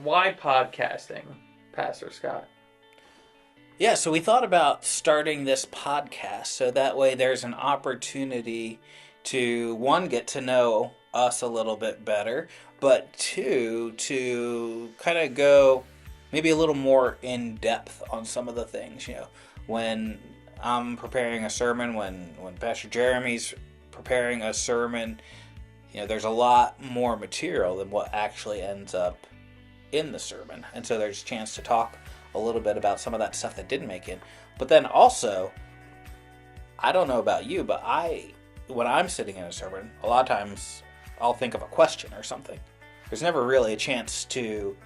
Why podcasting, Pastor Scott? Yeah, so we thought about starting this podcast so that way there's an opportunity to, one, get to know us a little bit better, but two, to kind of go maybe a little more in depth on some of the things. When I'm preparing a sermon, when Pastor Jeremy's preparing a sermon, there's a lot more material than what actually ends up in the sermon. And so there's a chance to talk a little bit about some of that stuff that didn't make it. But then also, I don't know about you, but when I'm sitting in a sermon, a lot of times I'll think of a question or something. There's never really a chance to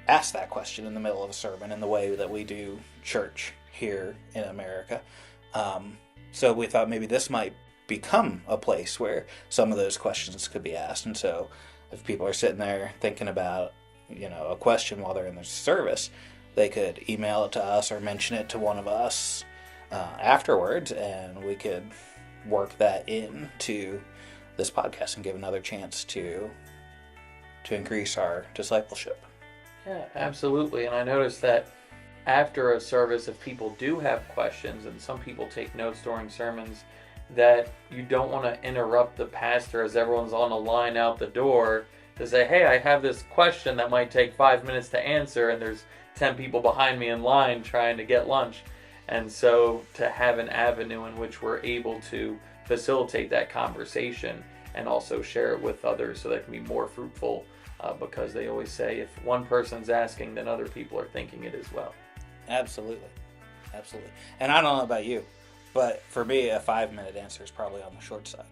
ask that question in the middle of a sermon in the way that we do church here in America. So we thought maybe this might become a place where some of those questions could be asked. And so if people are sitting there thinking about, a question while they're in their service, they could email it to us or mention it to one of us afterwards, and we could work that into this podcast and give another chance to increase our discipleship. Yeah, absolutely. And I noticed that after a service, if people do have questions, and some people take notes during sermons, that you don't want to interrupt the pastor as everyone's on a line out the door to say, hey, I have this question that might take 5 minutes to answer, and there's 10 people behind me in line trying to get lunch. And so to have an avenue in which we're able to facilitate that conversation and also share it with others so that it can be more fruitful, because they always say if one person's asking, then other people are thinking it as well. Absolutely. And I don't know about you, but for me, a 5-minute answer is probably on the short side.